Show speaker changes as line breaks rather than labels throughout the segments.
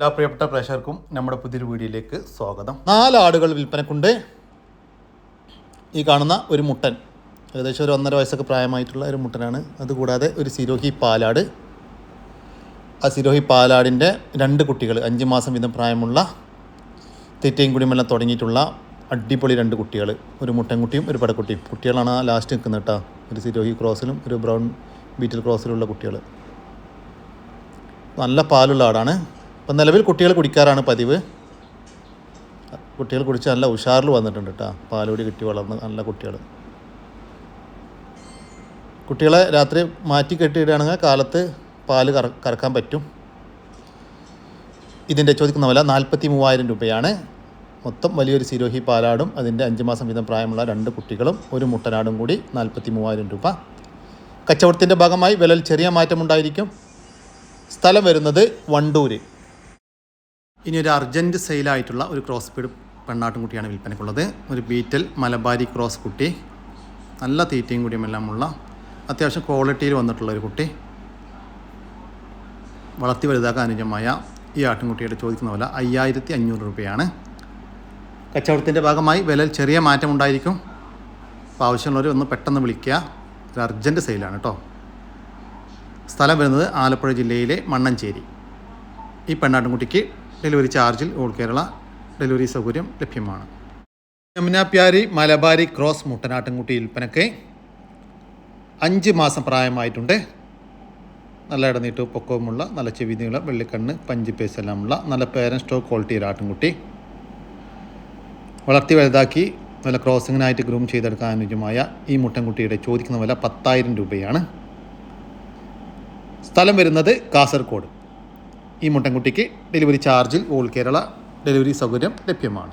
എല്ലാ പ്രിയപ്പെട്ട പ്രേക്ഷകർക്കും നമ്മുടെ പുതിയൊരു വീഡിയോയിലേക്ക് സ്വാഗതം. 4 ആടുകൾ വിൽപ്പനക്കുണ്ട്. ഈ കാണുന്ന ഒരു മുട്ടൻ, ഏകദേശം ഒരു 1.5 വയസ്സൊക്കെ പ്രായമായിട്ടുള്ള ഒരു മുട്ടനാണ്. അതുകൂടാതെ ഒരു സിരോഹി പാലാട്. ആ സിരോഹി പാലാടിൻ്റെ 2 കുട്ടികൾ, 5 മാസം വീതം പ്രായമുള്ള, തീറ്റയും കുടിയുമെല്ലാം തുടങ്ങിയിട്ടുള്ള അടിപൊളി 2 കുട്ടികൾ. ഒരു മുട്ടൻകുട്ടിയും ഒരു പടക്കുട്ടിയും. കുട്ടികളാണ് ലാസ്റ്റ് നിൽക്കുന്നത് കേട്ടോ. ഒരു സിരോഹി ക്രോസിലും ഒരു ബ്രൗൺ ബീറ്റിൽ ക്രോസിലുള്ള കുട്ടികൾ. നല്ല പാലുള്ള ആടാണ്. ഇപ്പം നിലവിൽ കുട്ടികൾ കുടിക്കാറാണ് പതിവ്. കുട്ടികൾ കുടിച്ച് നല്ല ഉഷാറിൽ വന്നിട്ടുണ്ട് കേട്ടോ. പാലുകൂടി കിട്ടി വളർന്ന് നല്ല കുട്ടികൾ. കുട്ടികളെ രാത്രി മാറ്റി കെട്ടിയിടുകയാണെങ്കിൽ കാലത്ത് പാല് കറക്കാൻ പറ്റും. ഇതിൻ്റെ ചോദിക്കുന്ന വില 43,000 രൂപയാണ്. മൊത്തം വലിയൊരു സിരോഹി പാലാടും അതിൻ്റെ 5 മാസം വീതം പ്രായമുള്ള 2 കുട്ടികളും ഒരു മുട്ടനാടും കൂടി 43,000 രൂപ. കച്ചവടത്തിൻ്റെ ഭാഗമായി വിലയിൽ ചെറിയ മാറ്റമുണ്ടായിരിക്കും. സ്ഥലം വരുന്നത് വണ്ടൂർ. ഇനി ഒരു അർജൻറ്റ് സെയിലായിട്ടുള്ള ഒരു ക്രോസ് സ്പീഡ് പെണ്ണാട്ടുംകുട്ടിയാണ് വിൽപ്പനക്കുള്ളത്. ഒരു ബീറ്റൽ മലബാരി ക്രോസ് കുട്ടി, നല്ല തീറ്റയും കൂടിയുമെല്ലാമുള്ള അത്യാവശ്യം ക്വാളിറ്റിയിൽ വന്നിട്ടുള്ള ഒരു കുട്ടി. വളർത്തി വലുതാക്കാൻ അനുയോജ്യമായ ഈ ആട്ടിൻകുട്ടിയുടെ ചോദിക്കുന്ന വില 5,500 രൂപയാണ്. കച്ചവടത്തിൻ്റെ ഭാഗമായി വിലയിൽ ചെറിയ മാറ്റമുണ്ടായിരിക്കും. അപ്പോൾ ആവശ്യമുള്ളവർ ഒന്ന് പെട്ടെന്ന് വിളിക്കുക. ഒരു അർജൻറ്റ് സെയിലാണ് കേട്ടോ. സ്ഥലം വരുന്നത് ആലപ്പുഴ ജില്ലയിലെ മണ്ണഞ്ചേരി. ഈ പെണ്ണാട്ടുംകുട്ടിക്ക് ഡെലിവറി ചാർജിൽ ഓൾ കേരള ഡെലിവറി സൗകര്യം ലഭ്യമാണ്. യമുനാപ്യാരി മലബാരി ക്രോസ് മുട്ടനാട്ടിൻകുട്ടി വിൽപ്പനയ്ക്ക് 5 മാസം പ്രായമായിട്ടുണ്ട്. നല്ല ഇടനീട്ട് പൊക്കവുമുള്ള, നല്ല ചെവി നീളം, വെള്ളിക്കണ്ണ്, പഞ്ച് പേസ് എല്ലാമുള്ള നല്ല പേരൻ സ്റ്റോക്ക് ക്വാളിറ്റി ഒരു ആട്ടിൻകുട്ടി. വളർത്തി വലുതാക്കി നല്ല ക്രോസിങ്ങിനായിട്ട് ഗ്രൂം ചെയ്തെടുക്കാൻ അനുയോജ്യമായ ഈ മുട്ടൻകുട്ടിയുടെ ചോദിക്കുന്ന വില 10,000 രൂപയാണ്. സ്ഥലം വരുന്നത് കാസർഗോഡ്. ഈ മുട്ടൻകുട്ടിക്ക് ഡെലിവറി ചാർജിൽ ഓൾ കേരള ഡെലിവറി സൗകര്യം ലഭ്യമാണ്.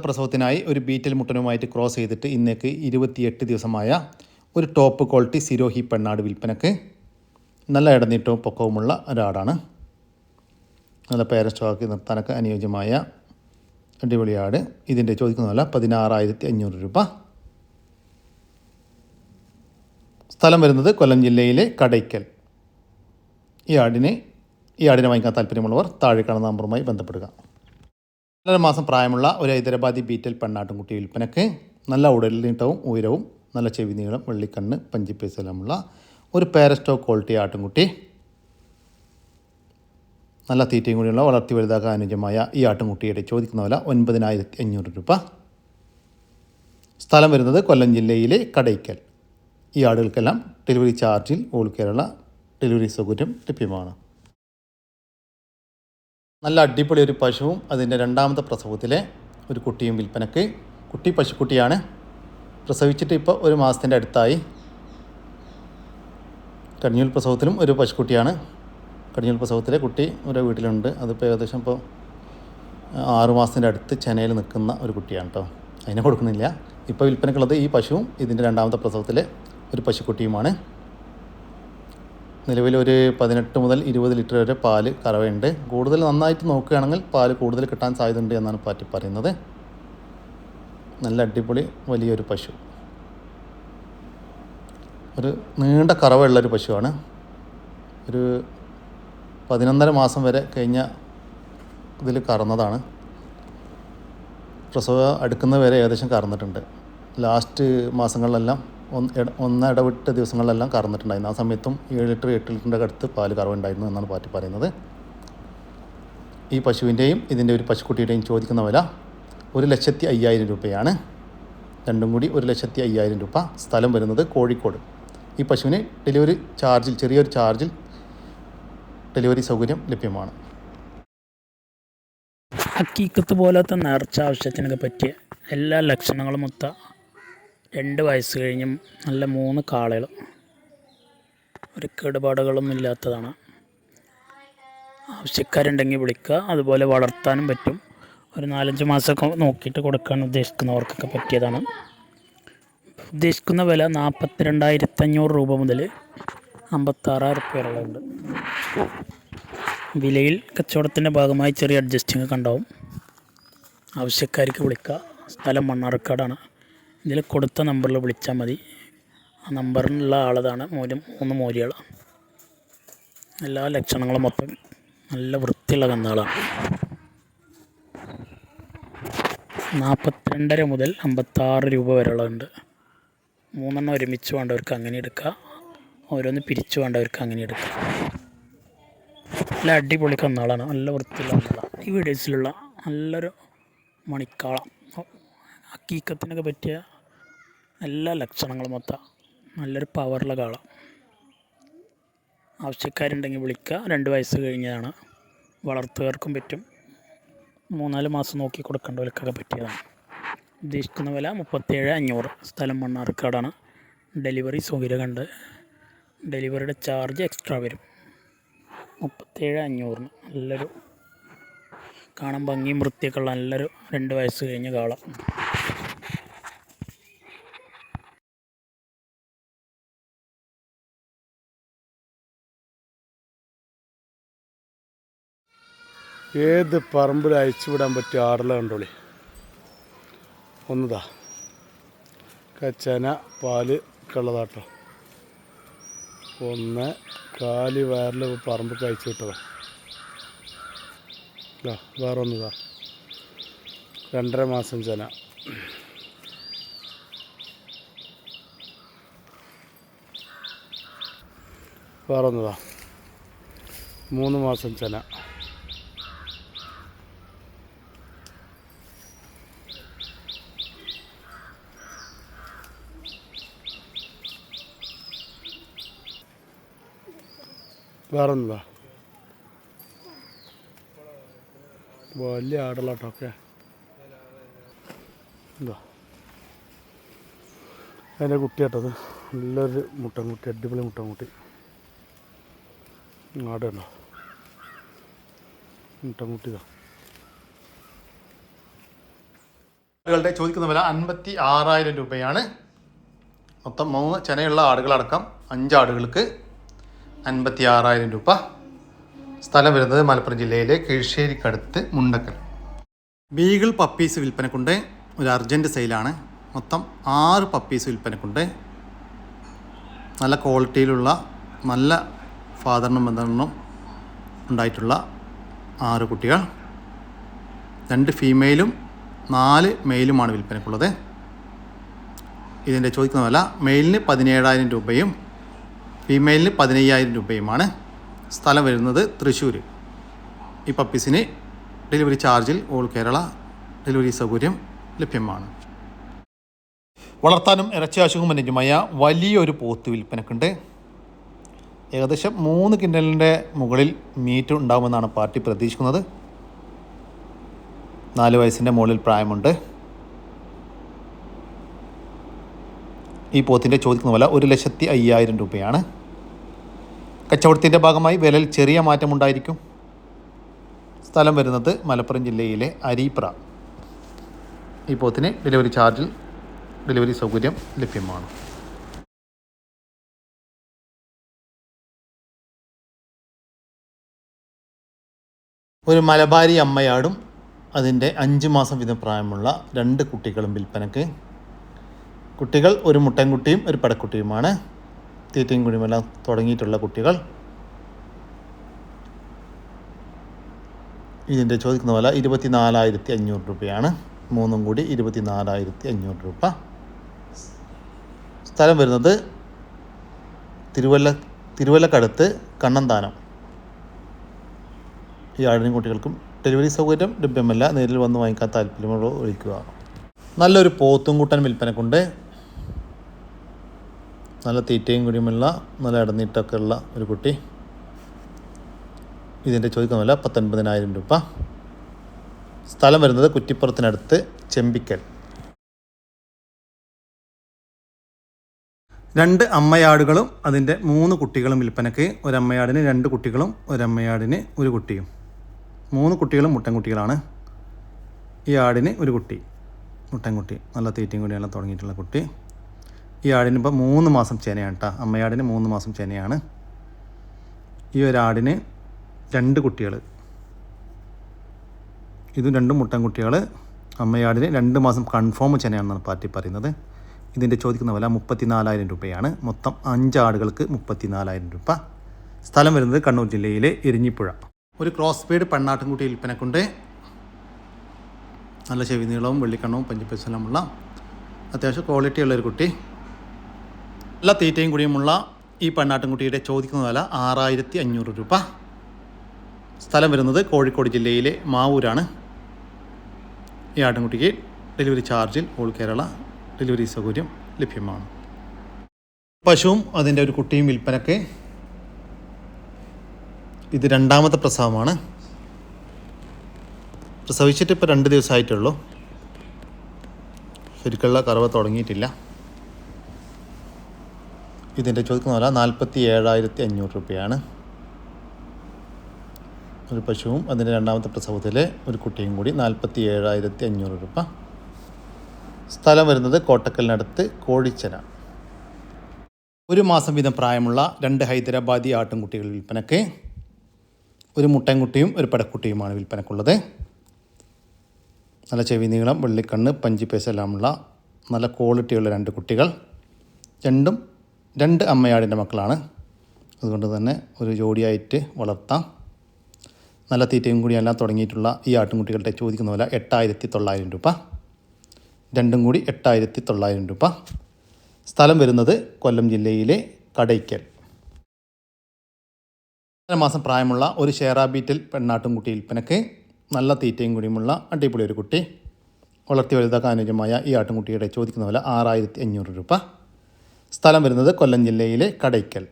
പ്രസവത്തിനായി ഒരു ബീറ്റൽ മുട്ടനുമായിട്ട് ക്രോസ് ചെയ്തിട്ട് ഇന്നേക്ക് 28 ദിവസമായ ഒരു ടോപ്പ് ക്വാളിറ്റി സിരോഹി പെണ്ണാട് വിൽപ്പനക്ക്. നല്ല ഇടനീട്ടവും പൊക്കവുമുള്ള ഒരാടാണ്. നല്ല പേരസ്റ്റോക്കി നിർത്താനൊക്കെ അനുയോജ്യമായ അടിപൊളി ആട്. ഇതിൻ്റെ ചോദിക്കുന്ന വില 16,500 രൂപ. സ്ഥലം വരുന്നത് കൊല്ലം ജില്ലയിലെ കടയ്ക്കൽ. ഈ ആടിനെ വാങ്ങിക്കാൻ താല്പര്യമുള്ളവർ താഴെ കാണുന്ന നമ്പറുമായി ബന്ധപ്പെടുക. 2 മാസം പ്രായമുള്ള ഒരു ഹൈദരാബാദി ബീറ്റൽ പെണ്ണാട്ടുംകുട്ടി വിൽപ്പനക്ക്. നല്ല ഉടൽ നീട്ടവും ഉയരവും, നല്ല ചെവി നീളം, വെള്ളിക്കണ്ണ്, പഞ്ചിപ്പേസ് എല്ലാമുള്ള ഒരു പേരസ്റ്റോ ക്വാളിറ്റി ആട്ടുംകുട്ടി. നല്ല തീറ്റയും കൂടിയുള്ള വളർത്തി വലുതാക്കാൻ അനുയോജ്യമായ ഈ ആട്ടുംകുട്ടിയുടെ ചോദിക്കുന്ന വില 9,500 രൂപ. സ്ഥലം വരുന്നത് കൊല്ലം ജില്ലയിലെ കടയ്ക്കൽ. ഈ ആടുകൾക്കെല്ലാം ഡെലിവറി ചാർജിൽ ഓൾ കേരള ഡെലിവറി സൗകര്യം ലഭ്യമാണ്. നല്ല അടിപൊളി ഒരു പശുവും അതിൻ്റെ 2ാമത്തെ പ്രസവത്തിലെ ഒരു കുട്ടിയും വിൽപ്പനക്ക്. കുട്ടി പശുക്കുട്ടിയാണ്. പ്രസവിച്ചിട്ട് ഇപ്പോൾ 1 മാസത്തിൻ്റെ അടുത്തായി. കടിഞ്ഞൂൽ പ്രസവത്തിലും ഒരു പശുക്കുട്ടിയാണ്. കടിഞ്ഞൂൽ പ്രസവത്തിലെ കുട്ടി ഒരു വീട്ടിലുണ്ട്. അതിപ്പോൾ ഏകദേശം ഇപ്പോൾ 6 മാസത്തിൻ്റെ അടുത്ത് ചെനയിൽ നിൽക്കുന്ന ഒരു കുട്ടിയാണ് കേട്ടോ. അതിനെ കൊടുക്കുന്നില്ല. ഇപ്പോൾ വിൽപ്പനക്കുള്ളത് ഈ പശുവും ഇതിൻ്റെ 2ാമത്തെ പ്രസവത്തിലെ ഒരു പശുക്കുട്ടിയുമാണ്. നിലവിൽ ഒരു 18 മുതൽ 20 ലിറ്റർ വരെ പാല് കറവയുണ്ട്. കൂടുതൽ നന്നായിട്ട് നോക്കുകയാണെങ്കിൽ പാല് കൂടുതൽ കിട്ടാൻ സാധ്യതയുണ്ട് എന്നാണ് പാറ്റി പറയുന്നത്. നല്ല അടിപൊളി വലിയൊരു പശു, ഒരു നീണ്ട കറവയുള്ളൊരു പശുവാണ്. ഒരു 11.5 മാസം വരെ കഴിഞ്ഞ ഇതിൽ കറന്നതാണ്. പ്രസവം അടുക്കുന്നത് വരെ ഏകദേശം കറന്നിട്ടുണ്ട്. ലാസ്റ്റ് മാസങ്ങളിലെല്ലാം ഇടവിട്ട ദിവസങ്ങളിലെല്ലാം കറന്നിട്ടുണ്ടായിരുന്നു. ആ സമയത്തും 7 ലിറ്റർ 8 ലിറ്ററിൻ്റെ അടുത്ത് പാല് കറവുണ്ടായിരുന്നു എന്നാണ് പാറ്റി പറയുന്നത്. ഈ പശുവിൻ്റെയും ഇതിൻ്റെ ഒരു പശുക്കുട്ടിയുടെയും ചോദിക്കുന്ന വില 1,05,000 രൂപയാണ്. രണ്ടും കൂടി 1,05,000 രൂപ. സ്ഥലം വരുന്നത് കോഴിക്കോട്. ഈ പശുവിന് ഡെലിവറി ചാർജിൽ ചെറിയൊരു ചാർജിൽ ഡെലിവറി സൗകര്യം ലഭ്യമാണ്.
ഹക്കീക്കത്ത് പോലത്തെ നേർച്ച ആവശ്യത്തിനൊക്കെ പറ്റിയ എല്ലാ ലക്ഷണങ്ങളും മൊത്ത 2 വയസ്സ് കഴിഞ്ഞും നല്ല 3 കാളകൾ, ഒരു കേടുപാടുകളൊന്നും ഇല്ലാത്തതാണ്. ആവശ്യക്കാരുണ്ടെങ്കിൽ വിളിക്കുക. അതുപോലെ വളർത്താനും പറ്റും. ഒരു 4-5 മാസമൊക്കെ നോക്കിയിട്ട് കൊടുക്കാൻ ഉദ്ദേശിക്കുന്നവർക്കൊക്കെ പറ്റിയതാണ്. ഉദ്ദേശിക്കുന്ന വില 42,500 രൂപ മുതൽ 56,000 രൂപ വരെ ഉണ്ട്. വിലയിൽ കച്ചവടത്തിൻ്റെ ഭാഗമായി ചെറിയ അഡ്ജസ്റ്റിംഗ് ഒക്കെ ഉണ്ടാവും. ആവശ്യക്കാർക്ക് വിളിക്കുക. സ്ഥലം മണ്ണാർക്കാടാണ്. ഇതിൽ കൊടുത്ത നമ്പറിൽ വിളിച്ചാൽ മതി. ആ നമ്പറിനുള്ള ആളതാണ് 3 മൂരികൾ. എല്ലാ ലക്ഷണങ്ങളും മൊത്തം നല്ല വൃത്തിയുള്ള കന്നുകളാണ്. 42.5 മുതൽ 56 രൂപ വരെയുള്ളതുണ്ട്. 3 ഒരുമിച്ച് വേണ്ടവർക്ക് അങ്ങനെ എടുക്കാം, ഓരോന്ന് പിരിച്ചു വേണ്ടവർക്ക് അങ്ങനെ എടുക്കാം. നല്ല അടിപൊളി കന്നുകളാണ്, നല്ല വൃത്തിയുള്ള കന്നുകളാണ്. ഈ വീഡിയോസിലുള്ള നല്ലൊരു മണിക്കാളം, ഹക്കീക്കത്തിനൊക്കെ പറ്റിയ എല്ലാ ലക്ഷണങ്ങളും മൊത്തം നല്ലൊരു പവറുള്ള കാള. ആവശ്യക്കാരുണ്ടെങ്കിൽ വിളിക്കുക. 2 വയസ്സ് കഴിഞ്ഞതാണ്. വളർത്തുകാർക്കും പറ്റും, 3-4 മാസം നോക്കി കൊടുക്കേണ്ടവർക്കൊക്കെ പറ്റിയതാണ്. ഉദ്ദേശിക്കുന്ന വില 37,500. സ്ഥലം മണ്ണാർക്കാടാണ്. ഡെലിവറി സൗകര്യമുണ്ട്. ഡെലിവറിയുടെ ചാർജ് എക്സ്ട്രാ വരും. 37,500. നല്ലൊരു കാണാൻ ഭംഗിയും വൃത്തിയൊക്കെ ഉള്ള നല്ലൊരു 2 വയസ്സ് കഴിഞ്ഞ കാള.
ഏത് പറമ്പിൽ അയച്ചു വിടാൻ പറ്റിയ ആടുള്ള കണ്ടോളി. ഒന്നതാ കച്ചന പാല് കള്ളതാട്ടോ. ഒന്ന് കാലി വയറിൽ പറമ്പ് അയച്ചു വിട്ടതാ. വേറെ ഒന്നതാ 2.5 മാസം ചന. വേറെ ഒന്നതാ 3 മാസം ചന. വേറൊന്നതാ വലിയ ആടലാട്ടൊക്കെ. എന്താ അതിൻ്റെ കുട്ടിയാട്ടത്, നല്ലൊരു മുട്ടൻകുട്ടി, അടിപൊളി മുട്ടൻകുട്ടി. ആടുണ്ടോ മുട്ടൻകുട്ടിതാ.
ആടുകളുടെ ചോദിക്കുന്ന വില 56,000 രൂപയാണ്. മൊത്തം 3 ചെനയുള്ള ആടുകളടക്കം 5 ആടുകൾക്ക് 56,000 രൂപ. സ്ഥലം വരുന്നത് മലപ്പുറം ജില്ലയിലെ കീഴ്ശ്ശേരിക്കടുത്ത് മുണ്ടക്കൽ. ബീഗിൾ പപ്പീസ് വിൽപ്പനക്കുണ്ട്. ഒരു അർജൻറ്റ് സെയിലാണ്. മൊത്തം 6 പപ്പീസ് വിൽപ്പനക്കുണ്ട്. നല്ല ക്വാളിറ്റിയിലുള്ള, നല്ല ഫാദറിനും മദറിനും ഉണ്ടായിട്ടുള്ള 6 കുട്ടികൾ. 2 ഫീമെയിലും 4 മെയിലുമാണ് വിൽപ്പനക്കുള്ളത്. ഇതിൻ്റെ ചോദിക്കുന്ന വില മെയിലിന് 17,000 രൂപയും ഫീമെയിലിന് 15,000 രൂപയുമാണ്. സ്ഥലം വരുന്നത് തൃശ്ശൂർ. ഈ പപ്പീസിന് ഡെലിവറി ചാർജിൽ ഓൾ കേരള ഡെലിവറി സൗകര്യം ലഭ്യമാണ്. വളർത്താനും ഇറച്ചി ആവശ്യവും അനുയോജ്യമായ വലിയൊരു പോത്ത് വിൽപ്പനക്കുണ്ട്. ഏകദേശം 3 കിൻഡലിൻ്റെ മുകളിൽ മീറ്റ് ഉണ്ടാകുമെന്നാണ് പാർട്ടി പ്രതീക്ഷിക്കുന്നത്. 4 വയസ്സിൻ്റെ മുകളിൽ പ്രായമുണ്ട്. ഈ പോത്തിൻ്റെ ചോദിക്കുന്ന വില 1,05,000 രൂപയാണ്. കച്ചവടത്തിൻ്റെ ഭാഗമായി വിലയിൽ ചെറിയ മാറ്റമുണ്ടായിരിക്കും. സ്ഥലം വരുന്നത് മലപ്പുറം ജില്ലയിലെ അരീപ്ര. ഈ പോത്തിന് ഡെലിവറി ചാർജിൽ ഡെലിവറി സൗകര്യം ലഭ്യമാണ്. ഒരു മലബാരി അമ്മയാടും അതിൻ്റെ 5 മാസം വീതം പ്രായമുള്ള 2 കുട്ടികളും വിൽപ്പനക്ക്. കുട്ടികൾ ഒരു മുട്ടൻകുട്ടിയും ഒരു പടക്കുട്ടിയുമാണ്. തീറ്റയും കുടിയുമെല്ലാം തുടങ്ങിയിട്ടുള്ള കുട്ടികൾ. ഇതിൻ്റെ ചോദിക്കുന്ന വില 24,500 രൂപയാണ്. 3 കൂടി 24,500 രൂപ. സ്ഥലം വരുന്നത് തിരുവല്ലക്കടുത്ത് കണ്ണന്താനം. ഈ ആടിനും കുട്ടികൾക്കും ഡെലിവറി സൗകര്യം ലഭ്യമല്ല. നേരിൽ വന്ന് വാങ്ങിക്കാൻ താല്പര്യമുള്ള വിളിക്കുക. നല്ലൊരു പോത്തുംകൂട്ടൻ വിൽപ്പനക്കുണ്ട്. നല്ല തീറ്റയും കുടിയുമുള്ള, നല്ല ഇടനീട്ടൊക്കെ ഉള്ള ഒരു കുട്ടി. ഇതിൻ്റെ ചോദിക്കുന്ന വില 19,000 രൂപ. സ്ഥലം വരുന്നത് കുറ്റിപ്പുറത്തിനടുത്ത് ചെമ്പിക്കൽ. 2 അമ്മയാടുകളും അതിൻ്റെ 3 കുട്ടികളും വിൽപ്പനക്ക്. ഒരമ്മയാടിന് 2 കുട്ടികളും ഒരമ്മയാടിന് 1 കുട്ടിയും. 3 കുട്ടികളും മുട്ടൻകുട്ടികളാണ്. ഈ ആടിന് 1 കുട്ടി, മുട്ടൻകുട്ടി, നല്ല തീറ്റയും കൂടിയെല്ലാം തുടങ്ങിയിട്ടുള്ള കുട്ടി. ഈ ആടിന് ഇപ്പോൾ 3 മാസം ചെനയാണ് കേട്ടോ. അമ്മയാടിന് 3 മാസം ചെനയാണ്. ഈ ഒരാടിന് 2 കുട്ടികൾ, ഇതും 2 മുട്ടൻകുട്ടികൾ. അമ്മയാടിന് 2 മാസം കൺഫേം ചെനയാണെന്നാണ് പാർട്ടി പറയുന്നത്. ഇതിൻ്റെ ചോദിക്കുന്ന വില 34,000 രൂപയാണ്. മൊത്തം 5 ആടുകൾക്ക് 34,000 രൂപ. സ്ഥലം വരുന്നത് കണ്ണൂർ ജില്ലയിലെ എരിഞ്ഞിപ്പുഴ. ഒരു ക്രോസ് ബീഡ് പെണ്ണാട്ടിൻകുട്ടി വിൽപ്പനക്കുണ്ട്. നല്ല ചെവി നീളവും വെള്ളിക്കണ്ണവും പഞ്ചിപ്പശലുമുള്ള അത്യാവശ്യം ക്വാളിറ്റിയുള്ള ഒരു കുട്ടി. നല്ല തീറ്റയും കൂടിയുമുള്ള ഈ പെണ്ണാട്ടിൻകുട്ടിയുടെ ചോദിക്കുന്ന വില 6500 രൂപ. സ്ഥലം വരുന്നത് കോഴിക്കോട് ജില്ലയിലെ മാവൂരാണ്. ഈ ആട്ടിൻകുട്ടിക്ക് ഡെലിവറി ചാർജിൽ ഓൾ കേരള ഡെലിവറി സൗകര്യം ലഭ്യമാണ്. പശുവും അതിൻ്റെ ഒരു കുട്ടിയും വിൽപ്പനയ്ക്ക്. ഇത് രണ്ടാമത്തെ പ്രസവമാണ്. പ്രസവിച്ചിട്ട് ഇപ്പോൾ 2 ദിവസമായിട്ടുള്ളൂ. ശരിക്കുള്ള കറവ തുടങ്ങിയിട്ടില്ല. ഇതിൻ്റെ ചോദിക്കുന്ന വില 47,500 രൂപയാണ്. ഒരു പശുവും അതിൻ്റെ രണ്ടാമത്തെ പ്രസവത്തിലെ ഒരു കുട്ടിയും കൂടി 47,500 രൂപ. സ്ഥലം വരുന്നത് കോട്ടക്കലിനടുത്ത് കോഴിച്ചന. 1 മാസം വീതം പ്രായമുള്ള 2 ഹൈദരാബാദി ആട്ടിൻകുട്ടികൾ വിൽപ്പനയ്ക്ക്. ഒരു മുട്ടൻകുട്ടിയും ഒരു പെടക്കുട്ടിയുമാണ് വിൽപ്പനക്കുള്ളത്. നല്ല ചെവി നീളം, വെള്ളിക്കണ്ണ്, പഞ്ചിപ്പേസെല്ലാമുള്ള നല്ല ക്വാളിറ്റിയുള്ള 2 കുട്ടികൾ. രണ്ടും 2 അമ്മയാടിൻ്റെ മക്കളാണ്. അതുകൊണ്ട് തന്നെ ഒരു ജോഡിയായിട്ട് വളർത്താം. നല്ല തീറ്റയും കൂടി എല്ലാം തുടങ്ങിയിട്ടുള്ള ഈ ആട്ടിൻകുട്ടികളുടെ ചോദിക്കുന്ന വില 8,900 രൂപ. രണ്ടും കൂടി 8,900 രൂപ. സ്ഥലം വരുന്നത് കൊല്ലം ജില്ലയിലെ കടയ്ക്കൽ. 1 മാസം പ്രായമുള്ള ഒരു ഷേറാ ബീറ്റൽ പെണ്ണാട്ടിൻകുട്ടി വിൽപ്പനയ്ക്ക്. നല്ല തീറ്റയും കൂടിയുമുള്ള അടിപൊളി ഒരു കുട്ടി. വളർത്തി വലുതാക്കാൻ അനുയോജ്യമായ ഈ ആട്ടിൻകുട്ടിയുടെ ചോദിക്കുന്ന വില 6,500 രൂപ. സ്ഥലം വരുന്നത് കൊല്ലം ജില്ലയിലെ കടയ്ക്കൽ.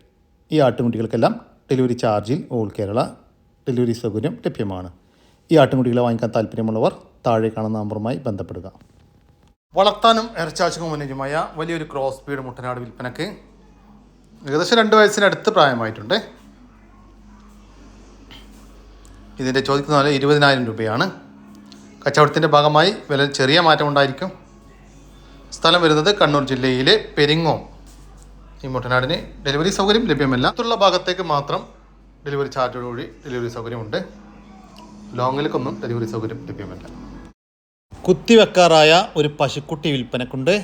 ഈ ആട്ടിൻകുട്ടികൾക്കെല്ലാം ഡെലിവറി ചാർജിൽ ഓൾ കേരള ഡെലിവറി സൗകര്യം ലഭ്യമാണ്. ഈ ആട്ടിൻകുട്ടികളെ വാങ്ങിക്കാൻ താല്പര്യമുള്ളവർ താഴെ കാണുന്ന നമ്പറുമായി ബന്ധപ്പെടുക. വളർത്താനും ഇറച്ചാവശ്യവും അനുയോജ്യമായ വലിയൊരു ക്രോസ് ബീഡ് മുട്ടനാട് വിൽപ്പനയ്ക്ക്. ഏകദേശം 2 വയസ്സിനടുത്ത് പ്രായമായിട്ടുണ്ട്. ഇതിൻ്റെ ചോദിക്കുന്ന വില 20,000 രൂപയാണ്. കച്ചവടത്തിൻ്റെ ഭാഗമായി വില ചെറിയ മാറ്റം ഉണ്ടായിരിക്കും. സ്ഥലം വരുന്നത് കണ്ണൂർ ജില്ലയിലെ പെരിങ്ങോം. ഈ മുട്ടനാടിന് ഡെലിവറി സൗകര്യം ലഭ്യമല്ല. മറ്റുള്ള ഭാഗത്തേക്ക് മാത്രം ഡെലിവറി ചാർജോടുകൂടി ഡെലിവറി സൗകര്യമുണ്ട്. ലോങ്ങിലേക്കൊന്നും ഡെലിവറി സൗകര്യം ലഭ്യമല്ല. കുത്തിവെക്കാറായ ഒരു പശുക്കുട്ടി വിൽപ്പനക്കുണ്ട്.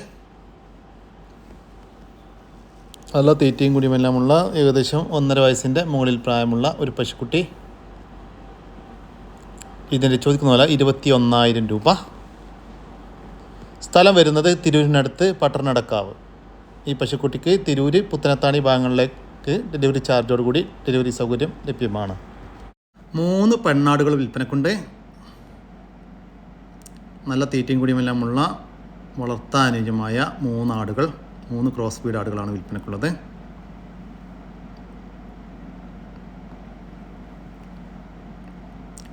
നല്ല തീറ്റയും കുടിയുമെല്ലാമുള്ള ഏകദേശം 1.5 വയസ്സിൻ്റെ മുകളിൽ പ്രായമുള്ള ഒരു പശുക്കുട്ടി. ഇതിൻ്റെ ചോദിക്കുന്ന വില 21,000 രൂപ. സ്ഥലം വരുന്നത് തിരൂരിനടുത്ത് പട്ടർനടക്കാവ്. ഈ പശുക്കുട്ടിക്ക് തിരൂര്, പുത്തനത്താണി ഭാഗങ്ങളിലേക്ക് ഡെലിവറി ചാർജോടുകൂടി ഡെലിവറി സൗകര്യം ലഭ്യമാണ്. 3 പെണ്ണാടുകൾ വിൽപ്പനക്കുണ്ട്. നല്ല തീറ്റയും കൂടിയുമെല്ലാമുള്ള വളർത്താൻ അനുയോജ്യമായ 3 ആടുകൾ, 3 ക്രോസ് ബീഡ് ആടുകളാണ് വിൽപ്പനക്കുള്ളത്.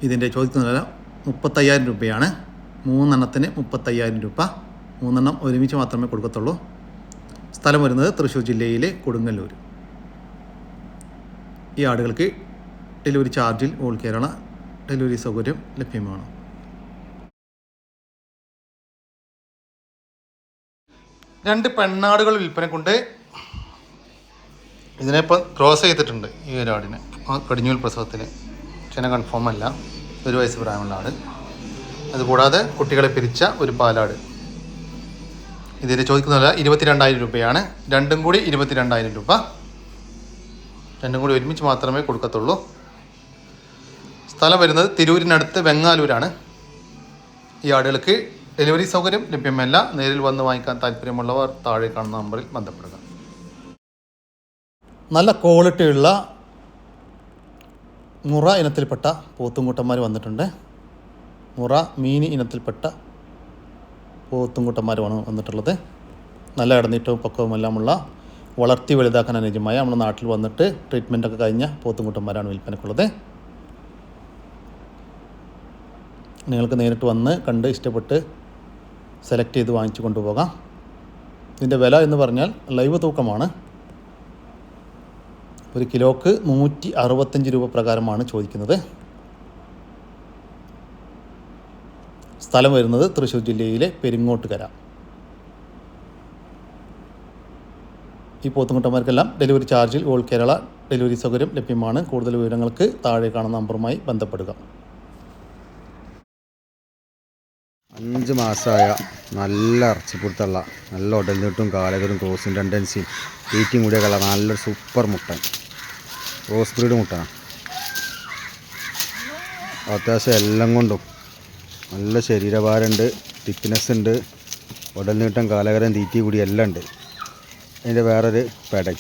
ഇതിൻ്റെ ചോദിക്കുന്ന വില 35,000 രൂപയാണ്. 3 എണ്ണത്തിന് 35,000 രൂപ. 3 എണ്ണം ഒരുമിച്ച് മാത്രമേ കൊടുക്കത്തുള്ളൂ. സ്ഥലം വരുന്നത് തൃശ്ശൂർ ജില്ലയിലെ കൊടുങ്ങല്ലൂർ. ഈ ആടുകൾക്ക് ഡെലിവറി ചാർജിൽ ഓൾ കേരള ഡെലിവറി സൗകര്യം ലഭ്യമാണ്. രണ്ട് പെണ്ണാടുകൾ വിൽപ്പനക്കുണ്ട്. ഇതിനെപ്പോൾ ക്രോസ് ചെയ്തിട്ടുണ്ട് ഈ ഒരു ആടിനെ. കടിഞ്ഞൂൽ പ്രസവത്തിന് ചെന കൺഫേം അല്ല. 1 വയസ്സ് പ്രായമുള്ള ആട്. അതുകൂടാതെ കുട്ടികളെ പിരിച്ച ഒരു പാലാട്. ഇതിന് ചോദിക്കുന്ന വില 22,000 രൂപയാണ്. രണ്ടും കൂടി 22,000 രൂപ. രണ്ടും കൂടി ഒരുമിച്ച് മാത്രമേ കൊടുക്കത്തുള്ളൂ. സ്ഥലം വരുന്നത് തിരൂരിനടുത്ത് വെങ്ങാലൂരാണ്. ഈ ആടുകൾക്ക് ഡെലിവറി സൗകര്യം ലഭ്യമല്ല. നേരിൽ വന്ന് വാങ്ങിക്കാൻ താല്പര്യമുള്ളവർ താഴെ കാണുന്ന നമ്പറിൽ ബന്ധപ്പെടുക. നല്ല ക്വാളിറ്റിയുള്ള മുറ ഇനത്തിൽപ്പെട്ട പോത്തുംകൂട്ടന്മാർ വന്നിട്ടുണ്ട്. മുറ മീനി ഇനത്തിൽപ്പെട്ട പോത്തുംകൂട്ടന്മാരുമാണ് വന്നിട്ടുള്ളത്. നല്ല ഇടനീട്ടവും പക്വവുമെല്ലാമുള്ള വളർത്തി വലുതാക്കാൻ അനുയോജ്യമായ നമ്മുടെ നാട്ടിൽ വന്നിട്ട് ട്രീറ്റ്മെൻറ്റൊക്കെ കഴിഞ്ഞ പോത്തുംകൂട്ടന്മാരാണ് വിൽപ്പനക്കുള്ളത്. നിങ്ങൾക്ക് നേരിട്ട് വന്ന് കണ്ട് ഇഷ്ടപ്പെട്ട് സെലക്ട് ചെയ്ത് വാങ്ങിച്ചു കൊണ്ടുപോകാം. ഇതിൻ്റെ വില എന്ന് പറഞ്ഞാൽ ലൈവ് തൂക്കമാണ്. 1 കിലോക്ക് 165 രൂപ പ്രകാരമാണ് ചോദിക്കുന്നത്. സ്ഥലം വരുന്നത് തൃശ്ശൂർ ജില്ലയിലെ പെരിങ്ങോട്ടുകര. ഈ പോത്തുംകുട്ടന്മാർക്കെല്ലാം ഡെലിവറി ചാർജിൽ ഓൾ കേരള ഡെലിവറി സൗകര്യം ലഭ്യമാണ്. കൂടുതൽ വിവരങ്ങൾക്ക് താഴെ കാണുന്ന നമ്പറുമായി ബന്ധപ്പെടുക.
5 മാസമായ നല്ല ഇറച്ചിപ്പുറത്തുള്ള നല്ല ഉടലിട്ടും കാലകരും ക്രോസും ടെൻഡൻസിയും തീറ്റയും കൂടിയൊക്കെയുള്ള നല്ലൊരു സൂപ്പർ മുട്ടൻ ക്രോസ് ബ്രീഡ് മുട്ടനാണ്. അത്യാവശ്യം എല്ലാം കൊണ്ടും നല്ല ശരീരഭാരമുണ്ട്, തിക്നെസ് ഉണ്ട്, ഉടൽ നീട്ടം, കാലകരം, തീറ്റി കൂടി എല്ലാം ഉണ്ട്. അതിൻ്റെ വേറൊരു പെട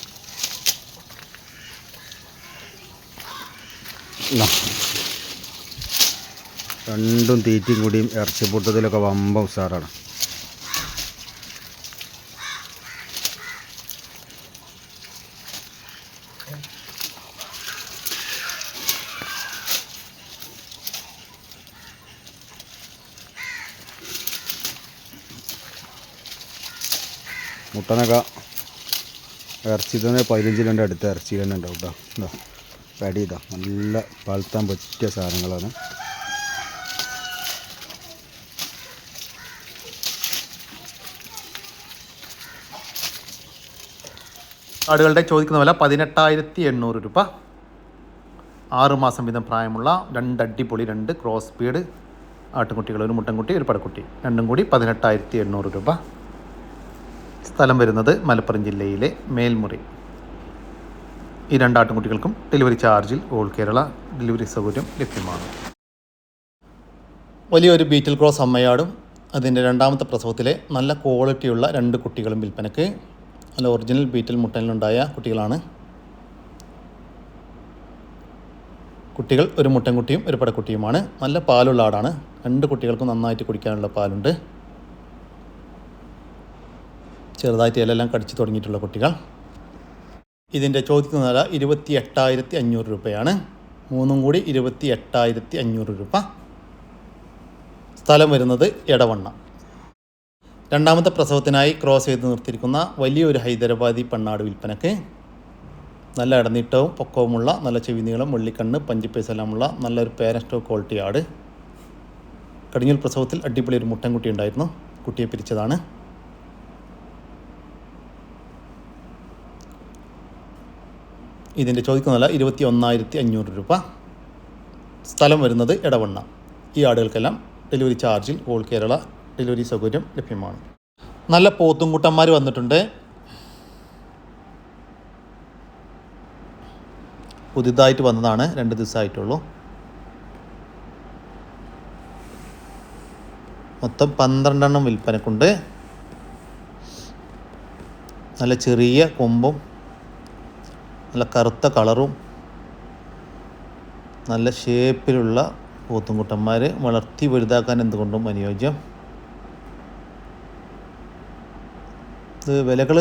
രണ്ടും തീറ്റയും കൂടിയും ഇറച്ചിപ്പൊട്ടത്തിലൊക്കെ വമ്പ ഉഷാറാണ്. മുട്ടനൊക്കെ ഇറച്ചി തന്നെ 15 അടുത്ത ഇറച്ചി തന്നെ ഉണ്ടാവും കേട്ടോ. എന്താ പടി ഇതാ നല്ല വളർത്താൻ പറ്റിയ സാധനങ്ങളാണ്.
ആടുകളുടെ ചോദിക്കുന്ന വില 18,800 രൂപ. 6 മാസം വീതം പ്രായമുള്ള 2 അടിപൊളി 2 ക്രോസ് ബീഡ് ആട്ടുംകുട്ടികൾ, ഒരു മുട്ടൻകുട്ടി ഒരു പടക്കുട്ടി, രണ്ടും കൂടി 18,800 രൂപ. സ്ഥലം വരുന്നത് മലപ്പുറം ജില്ലയിലെ മേൽമുറി. ഈ 2 ആട്ടുംകുട്ടികൾക്കും ഡെലിവറി ചാർജിൽ ഓൾ കേരള ഡെലിവറി സൗകര്യം ലഭ്യമാണ്. വലിയൊരു ബീറ്റിൽ ക്രോസ് അമ്മയാടും അതിൻ്റെ 2ാമത്തെ പ്രസവത്തിലെ നല്ല ക്വാളിറ്റിയുള്ള 2 കുട്ടികളും വിൽപ്പനയ്ക്ക്. നല്ല ഒറിജിനൽ ബീറ്റിൽ മുട്ടനിലുണ്ടായ കുട്ടികളാണ്. കുട്ടികൾ ഒരു മുട്ടൻകുട്ടിയും ഒരു പടക്കുട്ടിയുമാണ്. നല്ല പാലുള്ള ആടാണ്. 2 കുട്ടികൾക്കും നന്നായിട്ട് കുടിക്കാനുള്ള പാലുണ്ട്. ചെറുതായിട്ട് ഇലെല്ലാം കടിച്ചു തുടങ്ങിയിട്ടുള്ള കുട്ടികൾ. ഇതിൻ്റെ ചോദിക്കുന്ന വില 28,500 രൂപയാണ്. 3 കൂടി 28,500 രൂപ. സ്ഥലം വരുന്നത് എടവണ്ണ. 2ാമത്തെ പ്രസവത്തിനായി ക്രോസ് ചെയ്ത് നിർത്തിയിരിക്കുന്ന വലിയൊരു ഹൈദരാബാദി പെണ്ണാട് വിൽപ്പനക്ക്. നല്ല ഇടനീട്ടവും പൊക്കവുമുള്ള, നല്ല ചെവിനീളം, വെള്ളിക്കണ്ണ്, പഞ്ചിപ്പേസ് എല്ലാമുള്ള നല്ലൊരു പേരൻസ്റ്റോ ക്വാളിറ്റി ആട്. കടിഞ്ഞൂൽ പ്രസവത്തിൽ അടിപൊളി ഒരു മുട്ടൻകുട്ടി ഉണ്ടായിരുന്നു. കുട്ടിയെ പിരിച്ചതാണ്. ഇതിൻ്റെ ചോദിക്കുന്ന വില 21,500 രൂപ. സ്ഥലം വരുന്നത് എടവണ്ണ. ഈ ആടുകൾക്കെല്ലാം ഡെലിവറി ചാർജിൽ ഓൾ കേരള ഡെലിവറി സൗകര്യം ലഭ്യമാണ്. നല്ല പോത്തുംകുട്ടന്മാർ വന്നിട്ടുണ്ട്. പുതിയതായിട്ട് വന്നതാണ്, 2 ദിവസമായിട്ടുള്ളൂ. മൊത്തം 12 എണ്ണം വിൽപ്പനക്കുണ്ട്. നല്ല ചെറിയ കൊമ്പും നല്ല കറുത്ത കളറും നല്ല ഷേപ്പിലുള്ള പോത്തുംകുട്ടന്മാർ, വളർത്തി വലുതാക്കാൻ എന്തുകൊണ്ടും അനുയോജ്യം. ഇത് വിലകൾ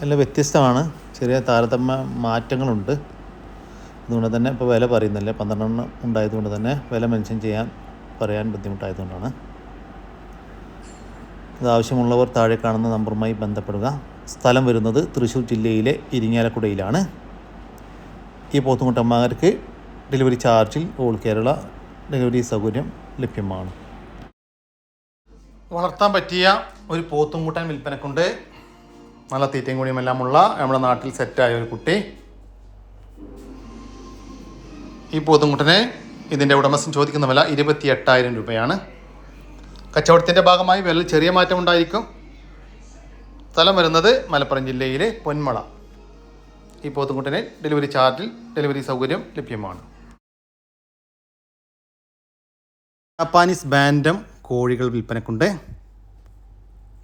എല്ലാം വ്യത്യസ്തമാണ്, ചെറിയ താരതമ്യ മാറ്റങ്ങളുണ്ട്. അതുകൊണ്ട് തന്നെ ഇപ്പോൾ വില പറയുന്നില്ല. 12 എണ്ണം ഉണ്ടായതുകൊണ്ട് തന്നെ വില മെൻഷൻ പറയാൻ ബുദ്ധിമുട്ടായതുകൊണ്ടാണ്. ഇത് ആവശ്യമുള്ളവർ താഴെ കാണുന്ന നമ്പറുമായി ബന്ധപ്പെടുക. സ്ഥലം വരുന്നത് തൃശ്ശൂർ ജില്ലയിലെ ഇരിങ്ങാലക്കുടയിലാണ്. ഈ പോത്തുംകുട്ടന്മാർക്ക് ഡെലിവറി ചാർജിൽ ഓൾ കേരള ഡെലിവറി സൗകര്യം ലഭ്യമാണ്. വളർത്താൻ പറ്റിയ ഒരു പോത്തുംകുട്ടൻ വിൽപ്പനക്കുണ്ട്. നല്ല തീറ്റയും കൂടിയുമെല്ലാമുള്ള നമ്മുടെ നാട്ടിൽ സെറ്റായ ഒരു കുട്ടി. ഈ പോത്തുംകുട്ടനെ ഇതിൻ്റെ ഉടമസ്ഥൻ ചോദിക്കുന്ന വില 28,000 രൂപയാണ്. കച്ചവടത്തിൻ്റെ ഭാഗമായി വില ചെറിയ മാറ്റം ഉണ്ടായിരിക്കും. സ്ഥലം വരുന്നത് മലപ്പുറം ജില്ലയിലെ പൊന്മള. ഈ പോത്തുംകുട്ടനെ ഡെലിവറി ചാർജിൽ ഡെലിവറി സൗകര്യം ലഭ്യമാണ്. ജാപ്പാനീസ് ബാൻഡം കോഴികൾ വിൽപ്പനക്കുണ്ട്.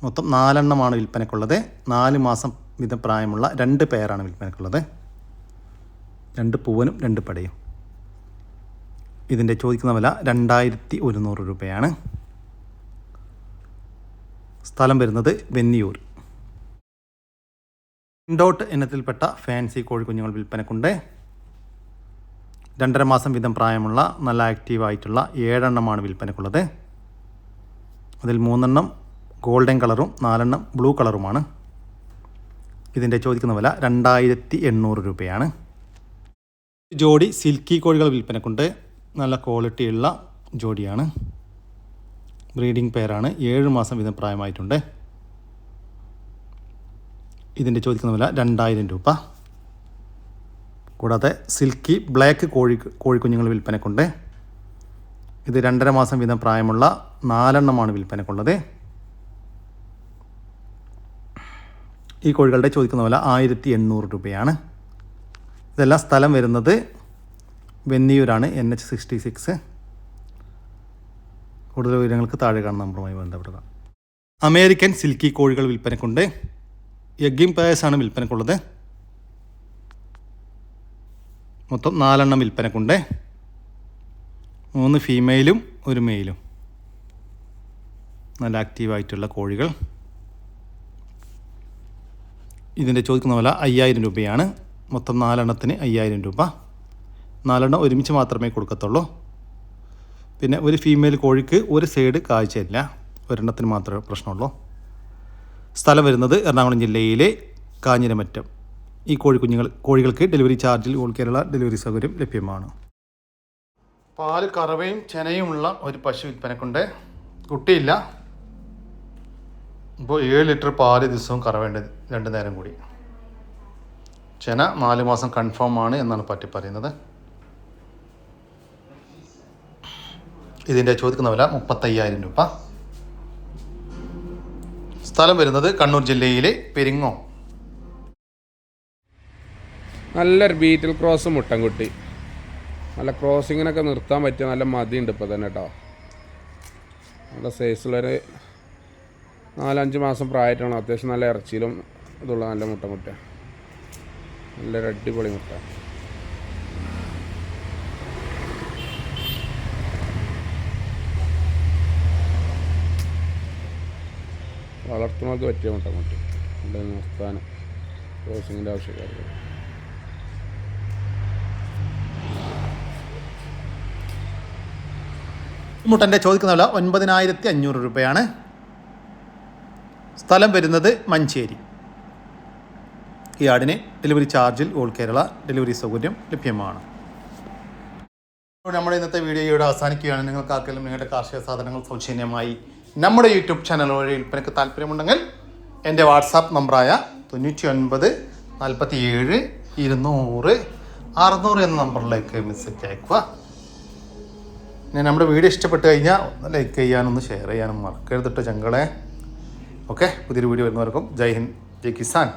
മൊത്തം 4 എണ്ണമാണ് വിൽപ്പനക്കുള്ളത്. 4 മാസം വീതം പ്രായമുള്ള 2 പേരാണ് വിൽപ്പനക്കുള്ളത്. 2 പൂവനും 2 പടയും. ഇതിൻ്റെ ചോദിക്കുന്ന വില 2,100 രൂപയാണ്. സ്ഥലം വരുന്നത് വെന്നിയൂർ. ഇൻഡോട്ട് ഇനത്തിൽപ്പെട്ട ഫാൻസി കോഴിക്കുഞ്ഞുങ്ങൾ വിൽപ്പനക്കുണ്ട്. 2.5 മാസം വീതം പ്രായമുള്ള നല്ല ആക്റ്റീവായിട്ടുള്ള 7 എണ്ണമാണ് വിൽപ്പനക്കുള്ളത്. അതിൽ 3 എണ്ണം ഗോൾഡൻ കളറും 4 എണ്ണം ബ്ലൂ കളറുമാണ്. ഇതിൻ്റെ ചോദിക്കുന്ന വില 2,800 രൂപയാണ്. ജോഡി സിൽക്കി കോഴികൾ വിൽപ്പനക്കുണ്ട്. നല്ല ക്വാളിറ്റിയുള്ള ജോഡിയാണ്. ബ്രീഡിംഗ് പെയറാണ്. 7 മാസം വീതം പ്രായമായിട്ടുണ്ട്. ഇതിൻ്റെ ചോദിക്കുന്ന വില 2,000 രൂപ. കൂടാതെ സിൽക്കി ബ്ലാക്ക് കോഴിക്കുഞ്ഞുങ്ങൾ വിൽപ്പനക്കുണ്ട്. ഇത് 2.5 മാസം വീതം പ്രായമുള്ള 4 എണ്ണമാണ് വിൽപ്പനക്കുള്ളത്. ഈ കോഴികളുടെ ചോദിക്കുന്ന വില 1,800 രൂപയാണ്. ഇതെല്ലാം സ്ഥലം വരുന്നത് വെന്നിയൂരാണ്, NH 66. കൂടുതൽ വിവരങ്ങൾക്ക് താഴെ കാണുന്ന നമ്പറുമായി ബന്ധപ്പെടുക. അമേരിക്കൻ സിൽക്കി കോഴികൾ വിൽപ്പനക്കുണ്ട്. എഗ്ഗിംഗ് പേഴ്സാണ് വിൽപ്പനക്കുള്ളത്. മൊത്തം 4 എണ്ണം വിൽപ്പനക്കുണ്ട്. 3 ഫീമെയിലും 1 മെയിലും. നല്ല ആക്റ്റീവായിട്ടുള്ള കോഴികൾ. ഇതിൻ്റെ ചോദിക്കുന്ന വില 5000 രൂപയാണ്. മൊത്തം 4 എണ്ണത്തിന് 5000 രൂപ. 4 എണ്ണം ഒരുമിച്ച് മാത്രമേ കൊടുക്കത്തുള്ളൂ. പിന്നെ ഒരു ഫീമെയിൽ കോഴിക്ക് ഒരു സൈഡ് കാഴ്ചയില്ല, ഒരെണ്ണത്തിന് മാത്രമേ പ്രശ്നമുള്ളൂ. സ്ഥലം വരുന്നത് എറണാകുളം ജില്ലയിലെ കാഞ്ഞിരമറ്റം. ഈ കോഴികൾക്ക് ഡെലിവറി ചാർജിൽ ഓൾ കേരള ഡെലിവറി സൗകര്യം ലഭ്യമാണ്. പാല് കറവയും ചെനയുമുള്ള ഒരു പശു വിൽപ്പനക്കുണ്ട്. കുട്ടിയില്ല. ഇപ്പോൾ 7 ലിറ്റർ പാല് ദിവസവും കറവേണ്ടത് 2 നേരം കൂടി. ചെന 4 മാസം കൺഫേം ആണ് എന്നാണ് പറ്റി പറയുന്നത്. ഇതിൻ്റെ ചോദിക്കുന്ന വില 35,000 രൂപ. സ്ഥലം വരുന്നത് കണ്ണൂർ ജില്ലയിലെ പെരിങ്ങോം.
നല്ലൊരു ബീറ്റിൽ ക്രോസ് മുട്ടൻകുട്ടി. നല്ല ക്രോസിങ്ങിനൊക്കെ നിർത്താൻ പറ്റിയ നല്ല മതിയുണ്ട് ഇപ്പോൾ തന്നെ കേട്ടോ. നല്ല സൈസുള്ളൊരു 4-5 മാസം പ്രായമായിട്ടാണ്. അത്യാവശ്യം നല്ല ഇറച്ചിയിലും ഇതുള്ള നല്ല മുട്ട. നല്ലൊരു അടിപൊളി മുട്ട. വളർത്തുന്നവർക്ക് പറ്റിയ മുട്ട ഇവിടെ നിർത്താനും ക്രോസിങ്ങിൻ്റെ ആവശ്യക്കാർക്ക്.
മുട്ടൻ്റെ ചോദിക്കുന്ന വില 9500 രൂപയാണ്. സ്ഥലം വരുന്നത് മഞ്ചേരി. ഈ ആടിന് ഡെലിവറി ചാർജിൽ ഓൾ കേരള ഡെലിവറി സൗകര്യം ലഭ്യമാണ്. നമ്മുടെ ഇന്നത്തെ വീഡിയോ ഇവിടെ അവസാനിക്കുകയാണ്. നിങ്ങൾക്ക് ആർക്കെങ്കിലും നിങ്ങളുടെ കാർഷിക സാധനങ്ങൾ സൗജന്യമായി നമ്മുടെ യൂട്യൂബ് ചാനൽ വഴി വിൽപ്പനയ്ക്ക് താല്പര്യമുണ്ടെങ്കിൽ എൻ്റെ വാട്സാപ്പ് നമ്പറായ 99 47 200 600 എന്ന നമ്പറിലേക്ക് മെസ്സേജ് അയക്കുക. നമ്മുടെ വീഡിയോ ഇഷ്ടപ്പെട്ട് കഴിഞ്ഞാൽ ഒന്ന് ലൈക്ക് ചെയ്യാനും ഒന്ന് ഷെയർ ചെയ്യാനും മറക്കരുതിട്ട് ചങ്കളെ. ഓക്കെ, പുതിയൊരു വീഡിയോ വരുന്നവർക്കും ജയ് ഹിന്ദ്, ജയ് കിസാൻ.